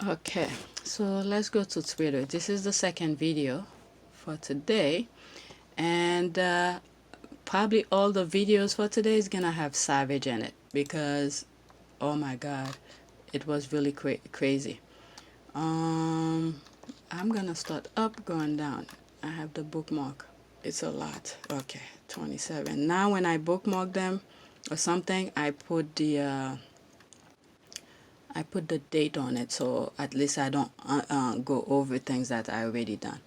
Okay, so let's go to Twitter. This is the second video for today, and probably all the videos for today is gonna have Savage in it because, oh my God, it was really crazy. Um, I'm gonna start up, going down. I have the bookmark. It's a lot. Okay, 27. Now when I bookmark them or something, I put the date on it, so at least I don't go over things that I already done.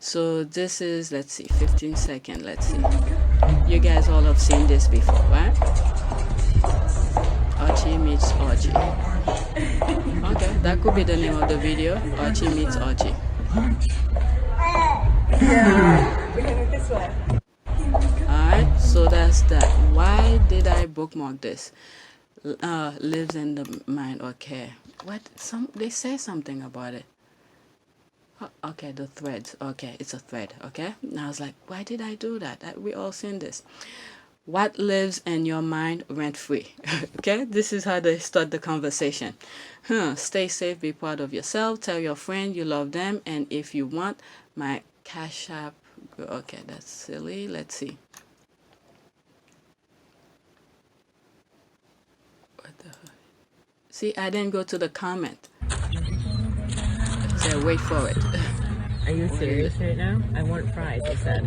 So this is, let's see, 15 second. Let's see. You guys all have seen this before, right? Archie meets Archie. Okay, that could be the name of the video. Archie meets Archie. Alright, so that's that. Why did I bookmark this? Lives in the mind. Okay. What? They say something about it. Okay, the threads. Okay, it's a thread. Okay. And I was like, why did I do that? We all seen this. What lives in your mind rent free? Okay, this is how they start the conversation. Stay safe, be proud of yourself, tell your friend you love them, and if you want my cash app. Okay, that's silly. Let's see. What the hell? See, I didn't go to the comment. So wait for it. Are you serious right now? I want fries, I said.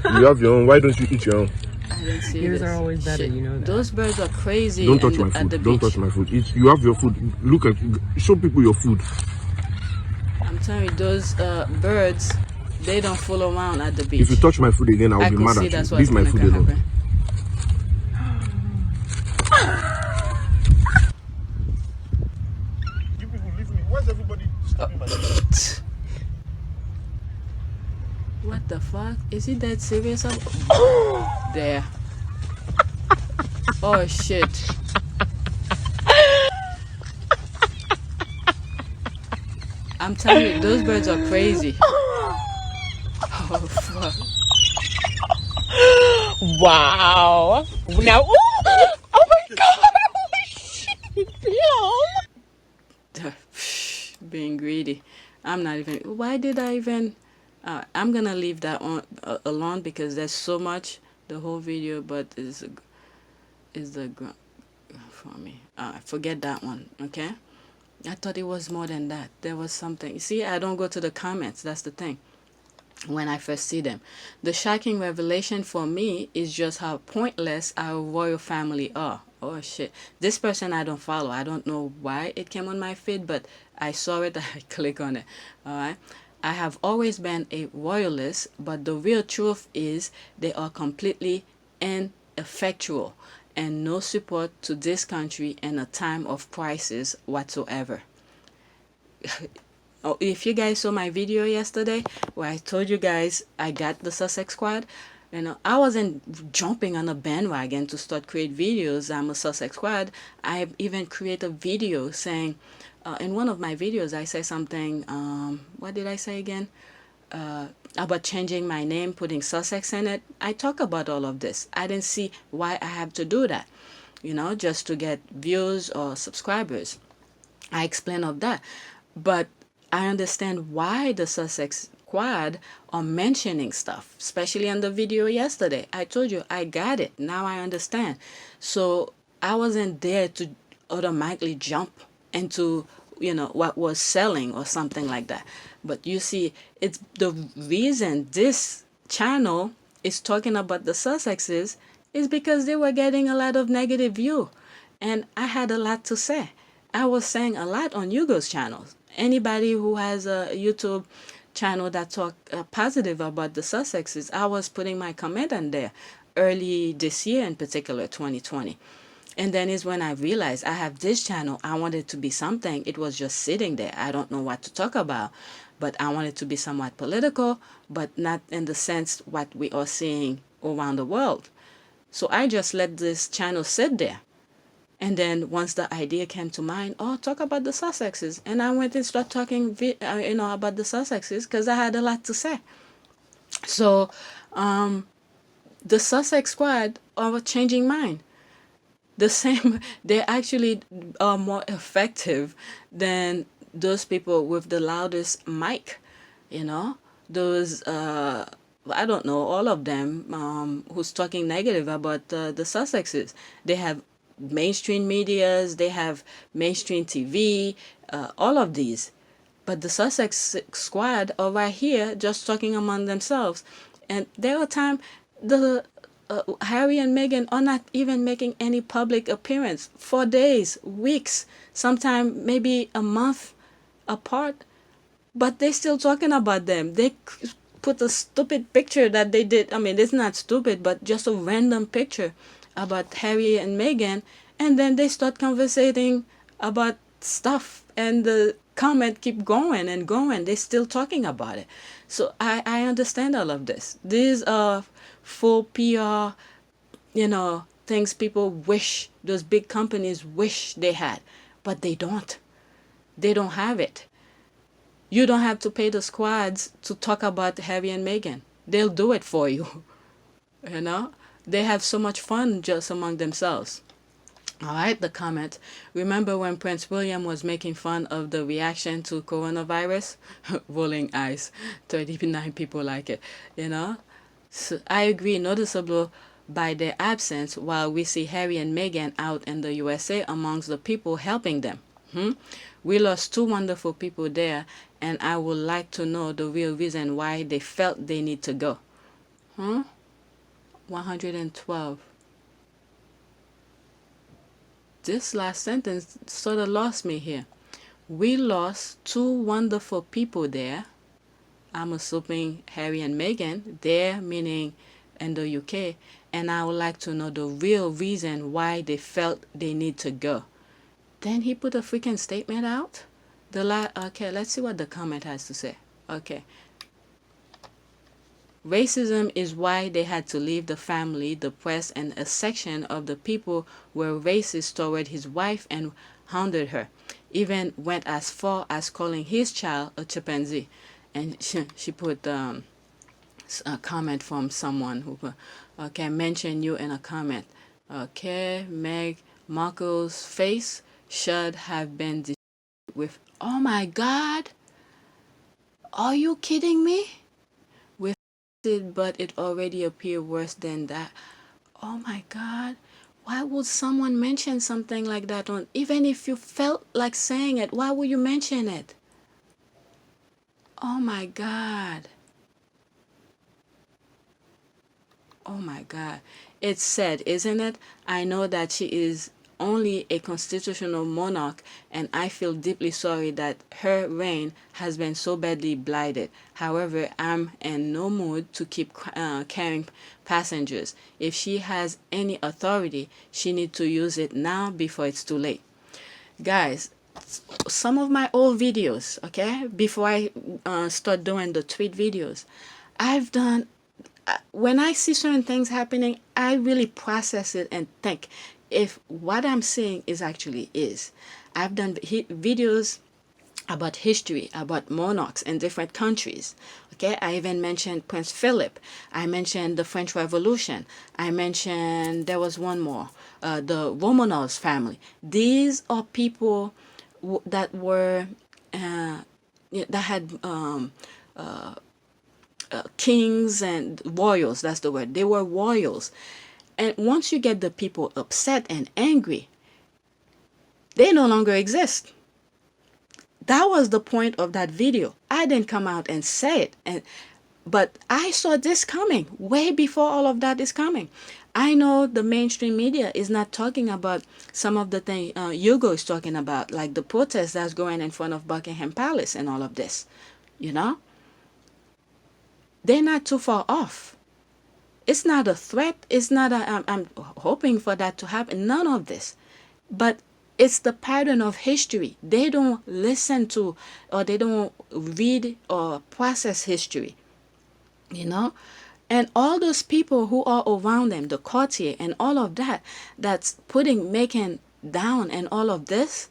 You have your own. Why don't you eat your own? I didn't see Yours this. are always better, Shit. you know that. Those birds are crazy. Don't touch my At food. the Don't beach. touch my food. Eat. You have your food. Look at. Show people your food. I'm telling you, those birds, they don't fool around at the beach. If you touch my food again, I'll I be could mad see at you. that's what's Leave my gonna food alone. happen. You people leave me. Why is everybody disturbing my food? What the fuck? Is he that serious? There. Oh shit. I'm telling you, those birds are crazy. Oh fuck. Wow. Now, oh my god, holy shit, Being greedy. I'm not even. Why did I even? I'm gonna leave that on alone because there's so much. The whole video, but is the for me. Forget that one. Okay. I thought it was more than that. There was something. You see, I don't go to the comments. That's the thing. When I first see them, the shocking revelation for me is just how pointless our royal family are. Oh shit. This person I don't follow. I don't know why it came on my feed, but I saw it. I click on it. All right. I have always been a royalist, but the real truth is they are completely ineffectual and no support to this country in a time of crisis whatsoever. Oh, if you guys saw my video yesterday where I told you guys I got the Sussex squad, I wasn't jumping on a bandwagon to start create videos. I'm a Sussex squad. I even create a video saying, in one of my videos, I say something. What did I say again? About changing my name, putting Sussex in it. I talk about all of this. I didn't see why I have to do that, just to get views or subscribers. I explain of that. But I understand why the Sussex squad are mentioning stuff, especially on the video yesterday. I told you I got it. Now I understand. So I wasn't there to automatically jump into what was selling or something like that. But you see, it's the reason this channel is talking about the Sussexes is because they were getting a lot of negative view, and I had a lot to say. I was saying a lot on Hugo's channels. Anybody who has a YouTube channel that talk positive about the Sussexes, I was putting my comment on there early this year, in particular 2020. And then is when I realized I have this channel. I wanted to be something. It was just sitting there. I don't know what to talk about, but I wanted to be somewhat political, but not in the sense what we are seeing around the world. So I just let this channel sit there. And then once the idea came to mind, oh, talk about the Sussexes. And I went and started talking, about the Sussexes because I had a lot to say. So the Sussex squad are changing mind. The same, they actually are more effective than those people with the loudest mic, those I don't know, all of them who's talking negative about the Sussexes. They have mainstream medias, they have mainstream TV, all of these. But the Sussex squad are right here just talking among themselves. And there are times the Harry and Meghan are not even making any public appearance for days, weeks, sometimes maybe a month apart, but they still talking about them. They put a stupid picture that they did. I mean, it's not stupid, but just a random picture about Harry and Meghan, and then they start conversating about stuff, and the comment keep going and going. They're still talking about it. So I understand all of this. These are full PR, things people wish, those big companies wish they had, but they don't. They don't have it. You don't have to pay the squads to talk about Harry and Meghan. They'll do it for you. You know? They have so much fun just among themselves. All right, the comment. Remember when Prince William was making fun of the reaction to coronavirus? Rolling eyes. 39 people like it. So I agree, noticeable by their absence while we see Harry and Meghan out in the USA amongst the people helping them. We lost two wonderful people there, and I would like to know the real reason why they felt they need to go. 112. This last sentence sort of lost me here. We lost two wonderful people there. I'm assuming Harry and Meghan, there meaning in the UK, and I would like to know the real reason why they felt they need to go. Then he put a freaking statement out. Okay, let's see what the comment has to say. Okay. Racism is why they had to leave the family, the press, and a section of the people were racist toward his wife and hounded her. Even went as far as calling his child a chimpanzee. And she put a comment from someone who mentioned you in a comment. Okay, Meg Markle's face should have been with, oh my God, are you kidding me? With it, but it already appeared worse than that. Oh my God, why would someone mention something like that on, even if you felt like saying it, why would you mention it? Oh my God. Oh my God. It's sad, isn't it? I know that she is only a constitutional monarch, and I feel deeply sorry that her reign has been so badly blighted. However, I'm in no mood to keep carrying passengers. If she has any authority, she needs to use it now before it's too late. Guys, some of my old videos, okay, before I start doing the tweet videos, I've done, when I see certain things happening, I really process it and think if what I'm seeing is actually is. I've done videos about history, about monarchs in different countries. Okay, I even mentioned Prince Philip. I mentioned the French Revolution. I mentioned, there was one more, the Romanovs family. These are people that were, that had kings and royals, that's the word. They were royals. And once you get the people upset and angry, they no longer exist. That was the point of that video. I didn't come out and say it, but I saw this coming way before all of that is coming. I know the mainstream media is not talking about some of the things Hugo is talking about, like the protest that's going in front of Buckingham Palace and all of this. They're not too far off. It's not a threat. It's not I'm hoping for that to happen. None of this. But it's the pattern of history. They don't listen to, or they don't read or process history. And all those people who are around them, the courtier and all of that, that's putting Meghan down and all of this.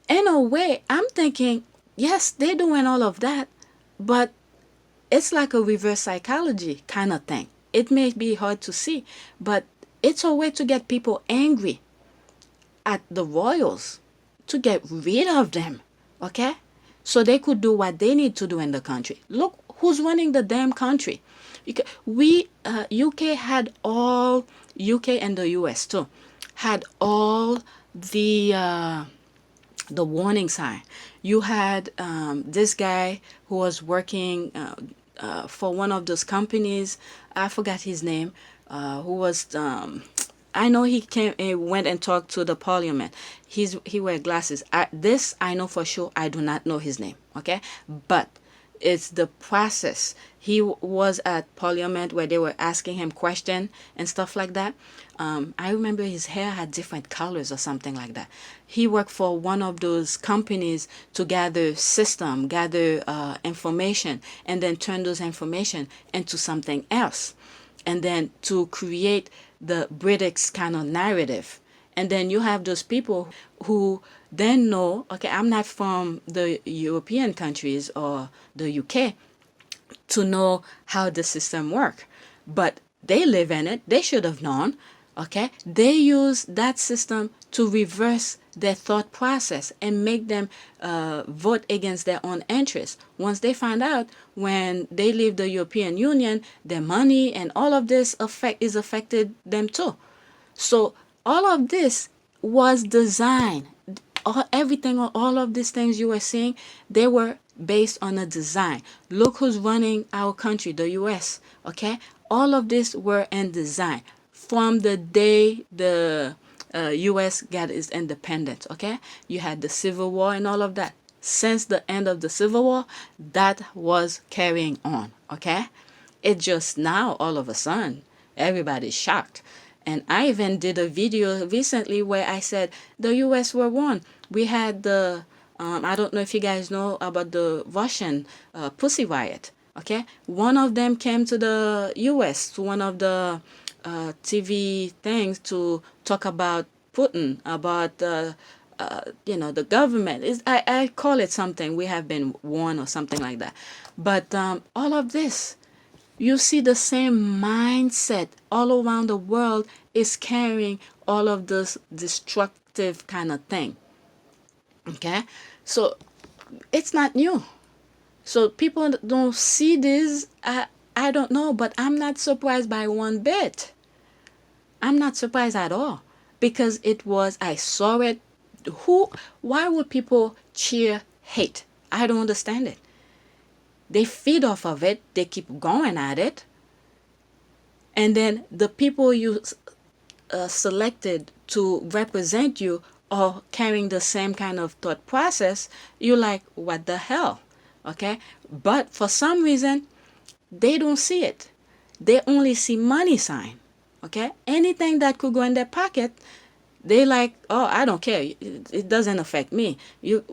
In a way, I'm thinking, yes, they're doing all of that, but it's like a reverse psychology kind of thing. It may be hard to see, but it's a way to get people angry at the royals, to get rid of them, okay? So they could do what they need to do in the country. Look who's running the damn country. UK had all, UK and the US too, had all the warning sign. You had this guy who was working for one of those companies. I forgot his name. Who was I know he came. He went and talked to the parliament. He wear glasses. This I know for sure. I do not know his name. Okay, but it's the process. He was at parliament where they were asking him question and stuff like that. I remember his hair had different colors or something like that. He worked for one of those companies to gather information, and then turn those information into something else, and then to create the British kind of narrative. And then you have those people who then know, okay, I'm not from the European countries or the UK to know how the system works, but they live in it. They should have known, okay? They use that system to reverse their thought process and make them vote against their own interests. Once they find out when they leave the European Union, their money and all of this is affected them too. So all of this was designed. All of these things you were seeing, they were based on a design. Look who's running our country, the US, okay? All of this were in design from the day the US got its independence, okay? You had the Civil War and all of that. Since the end of the Civil War, that was carrying on, okay? It just now, all of a sudden, everybody's shocked. And I even did a video recently where I said the US were won. We had I don't know if you guys know about the Russian Pussy Riot, okay? One of them came to the US, to one of the TV things to talk about Putin, about the government. I call it something, we have been won or something like that. But all of this, you see the same mindset all around the world is carrying all of this destructive kind of thing. Okay? So it's not new. So people don't see this. I don't know, but I'm not surprised by one bit. I'm not surprised at all, because I saw it. Why would people cheer hate? I don't understand it. They feed off of it. They keep going at it. And then the people you selected to represent you are carrying the same kind of thought process. You're like, what the hell? Okay? But for some reason, they don't see it. They only see money sign. Okay? Anything that could go in their pocket, they like, oh, I don't care. It doesn't affect me. You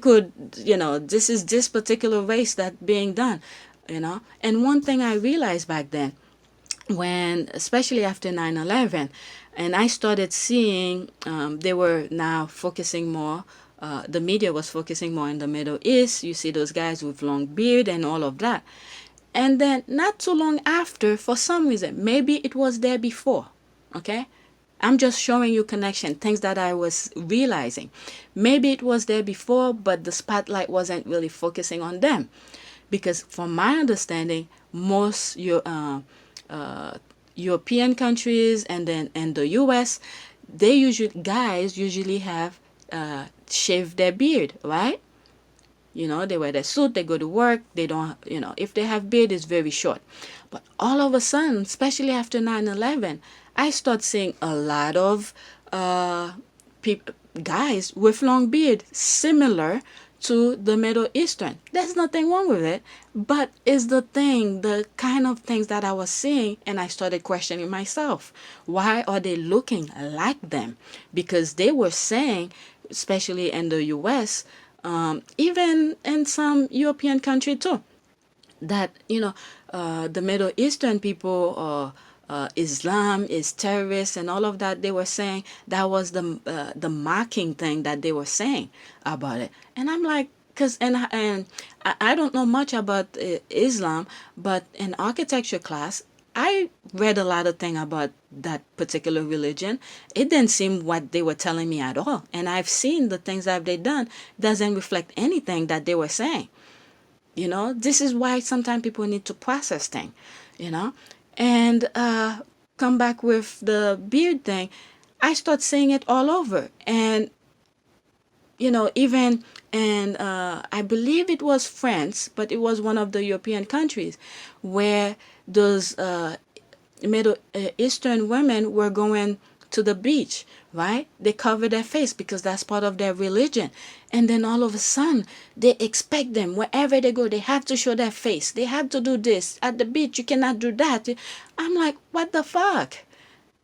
could, this is this particular race that being done, And one thing I realized back then, especially after 9/11, and I started seeing, they were now focusing more, the media was focusing more in the Middle East. You see those guys with long beard and all of that. And then not too long after, for some reason, maybe it was there before, okay? I'm just showing you connection, things that I was realizing. Maybe it was there before, but the spotlight wasn't really focusing on them. Because from my understanding, most European countries and the US, guys usually have shaved their beard, right? They wear their suit, they go to work, they don't, if they have beard, it's very short. But all of a sudden, especially after 9/11, I start seeing a lot of guys with long beard, similar to the Middle Eastern. There's nothing wrong with it, but it's the kind of things that I was seeing, and I started questioning myself. Why are they looking like them? Because they were saying, especially in the US, even in some European country too, that the Middle Eastern people, Islam is terrorists and all of that. They were saying that was the mocking thing that they were saying about it. And I'm like, I don't know much about Islam, but in architecture class, I read a lot of things about that particular religion. It didn't seem what they were telling me at all. And I've seen the things that they've done doesn't reflect anything that they were saying. This is why sometimes people need to process things, you know. And come back with the beard thing. I start seeing it all over. And even and I believe it was France, but it was one of the European countries where those Middle Eastern women were going to the beach, right? They cover their face because that's part of their religion. And then all of a sudden, they expect them wherever they go, they have to show their face. They have to do this. At the beach, you cannot do that. I'm like, what the fuck?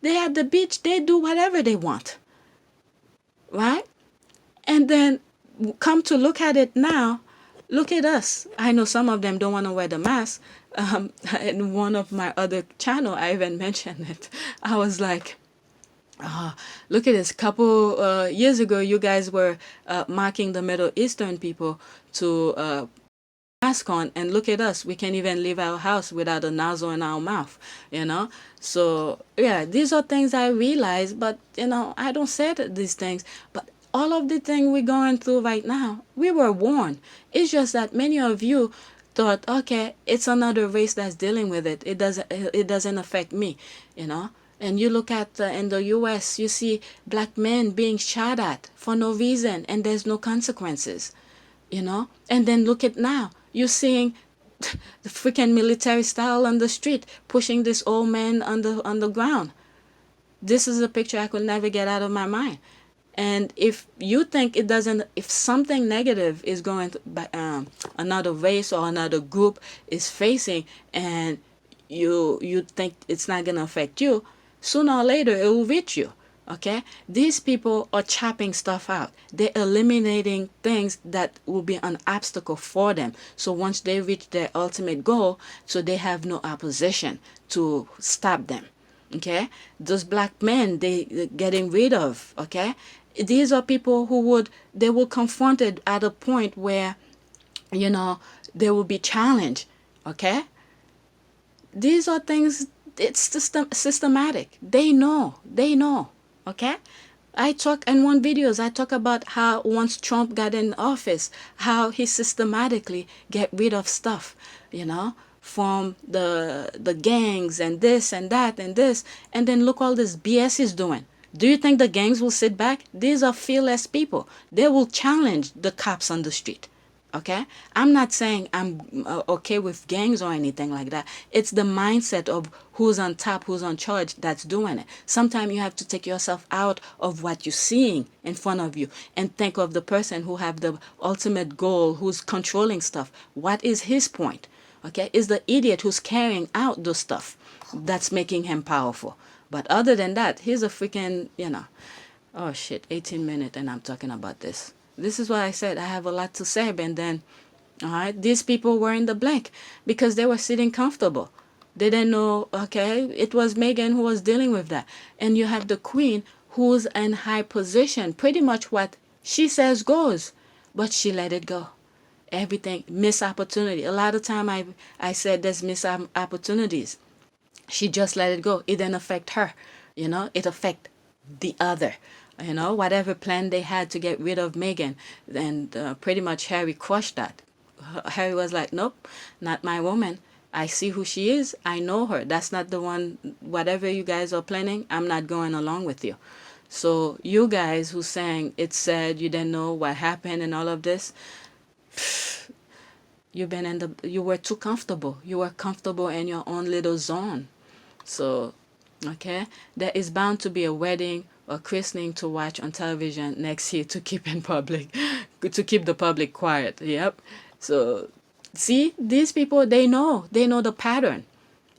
They at the beach, they do whatever they want, right? And then come to look at it now, look at us. I know some of them don't want to wear the mask. In one of my other channel, I even mentioned it. I was like, look at this. Couple years ago, you guys were mocking the Middle Eastern people to mask on, and look at us. We can't even leave our house without a nozzle in our mouth, So yeah, these are things I realize, but I don't say these things, but all of the things we're going through right now, we were warned. It's just that many of you thought, okay, it's another race that's dealing with it. It doesn't affect me, And you look at in the U.S., you see black men being shot at for no reason, and there's no consequences, And then look at now, you're seeing the freaking military style on the street pushing this old man on the ground. This is a picture I could never get out of my mind. And if you think it doesn't, if something negative is going to, another race or another group is facing, and you think it's not going to affect you, sooner or later it will reach you. Okay? These people are chopping stuff out. They're eliminating things that will be an obstacle for them. So once they reach their ultimate goal, so they have no opposition to stop them. Okay? Those black men they're getting rid of. Okay? These are people they will confronted at a point where, they will be challenged. Okay? These are things, it's systematic. They know. Okay? I talk in one videos, I talk about how once Trump got in office, how he systematically get rid of stuff, from the gangs and this and that and this, and then look all this BS he's doing. Do you think the gangs will sit back? These are fearless people. They will challenge the cops on the street. Okay? I'm not saying I'm okay with gangs or anything like that. It's the mindset of who's on top, who's on charge that's doing it. Sometimes you have to take yourself out of what you're seeing in front of you and think of the person who have the ultimate goal, who's controlling stuff. What is his point? Okay? Is the idiot who's carrying out the stuff that's making him powerful. But other than that, he's a freaking, oh shit, 18 minutes and I'm talking about this. This is why I said I have a lot to say, and then, all right, these people were in the blank because they were sitting comfortable. They didn't know, okay, it was Meghan who was dealing with that. And you have the queen who's in high position. Pretty much what she says goes, but she let it go. Everything, missed opportunity. A lot of time I said there's missed opportunities. She just let it go. It didn't affect her, it affect the other. Whatever plan they had to get rid of Meghan, and pretty much Harry crushed that. Harry was like, nope, not my woman. I see who she is. I know her. That's not the one. Whatever you guys are planning, I'm not going along with you. So you guys who saying it's sad, you didn't know what happened and all of this, you were too comfortable. You were comfortable in your own little zone. So, okay, there is bound to be a wedding or christening to watch on television next year to keep the public quiet. Yep. So, see, these people, they know the pattern,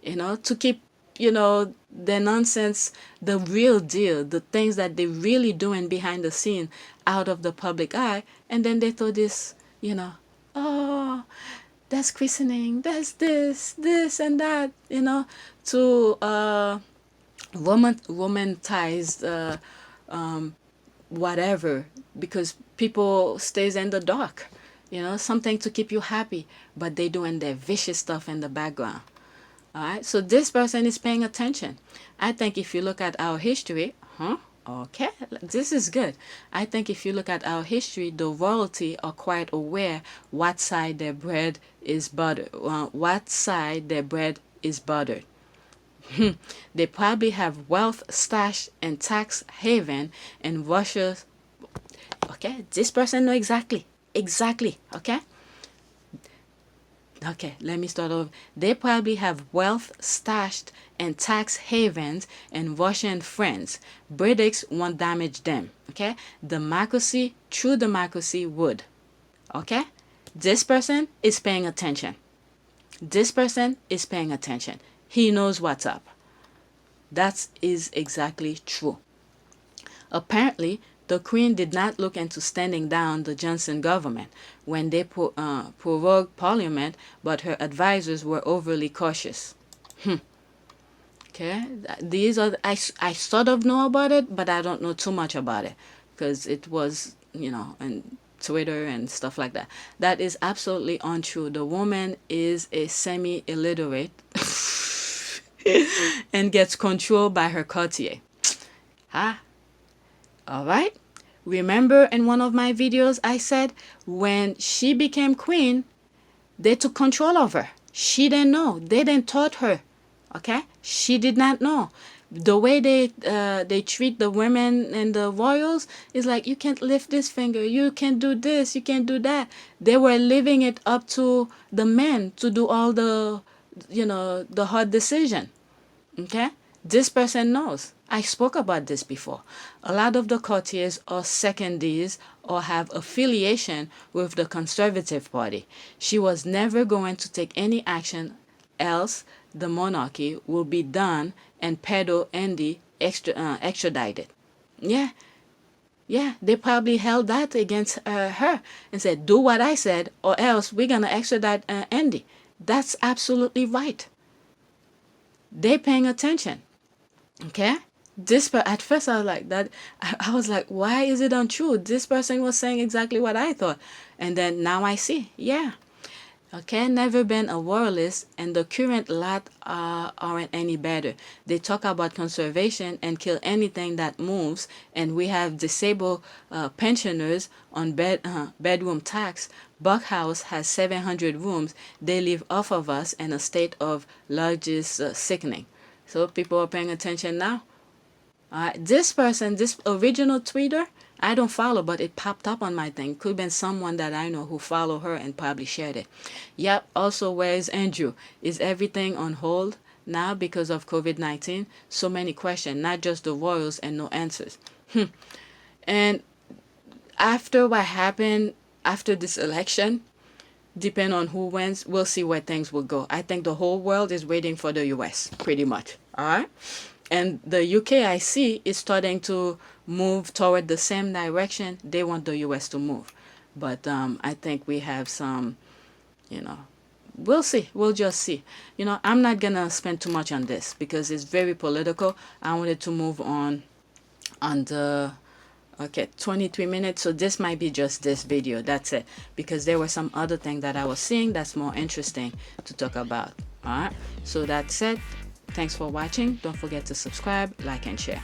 to keep, the nonsense, the real deal, the things that they're really doing behind the scene out of the public eye. And then they throw this, oh, that's christening, that's this and that, to romantized whatever, because people stays in the dark, something to keep you happy, but they doing their vicious stuff in the background. All right, so this person is paying attention. I think if you look at our history, okay, this is good. I think if you look at our history, the royalty are quite aware what side their bread is buttered. What side their bread is buttered. They probably have wealth stashed in tax haven in Russia. Okay, this person know exactly. Okay. Okay, let me start over. They probably have wealth stashed in tax havens and Russian friends. British won't damage them. Okay, democracy, true democracy would. Okay, this person is paying attention. This person is paying attention. He knows what's up. That is exactly true. Apparently, the Queen did not look into standing down the Johnson government when they prorogued Parliament, but her advisors were overly cautious. Okay, these are I sort of know about it, but I don't know too much about it because it was and Twitter and stuff like that. That is absolutely untrue. The woman is a semi-illiterate and gets controlled by her courtier. All right. Remember in one of my videos I said when she became queen, they took control of her. She didn't know. They didn't taught her. Okay? She did not know. The way they treat the women and the royals is like, you can't lift this finger, you can't do this, you can't do that. They were leaving it up to the men to do all the the hard decision. Okay? This person knows. I spoke about this before. A lot of the courtiers are secondees or have affiliation with the Conservative Party. She was never going to take any action, else the monarchy will be done and pedo Andy extradited. Yeah, they probably held that against her and said, do what I said or else we're going to extradite Andy. That's absolutely right. They're paying attention. Okay? At first I was like that. I was like, why is it untrue? This person was saying exactly what I thought. And then now I see. Yeah. Okay, never been a royalist, and the current lot aren't any better. They talk about conservation and kill anything that moves, and we have disabled pensioners on bedroom tax. Buckhouse has 700 rooms. They live off of us in a state of largest sickening. So people are paying attention now. This person, this original tweeter, I don't follow, but it popped up on my thing. Could have been someone that I know who follow her and probably shared it. Yep. Also, where's Andrew? Is everything on hold now because of COVID-19? So many questions, not just the royals and no answers. And after what happened after this election, depending on who wins, we'll see where things will go. I think the whole world is waiting for the US, pretty much. All right? And the UK, I see, is starting to move toward the same direction they want the US to move. But I think we have some, we'll see. We'll just see. I'm not going to spend too much on this because it's very political. I wanted to move on the... Okay, 23 minutes. So this might be just this video. That's it. Because there were some other thing that I was seeing that's more interesting to talk about. All right. So that's it. Thanks for watching. Don't forget to subscribe, like, and share.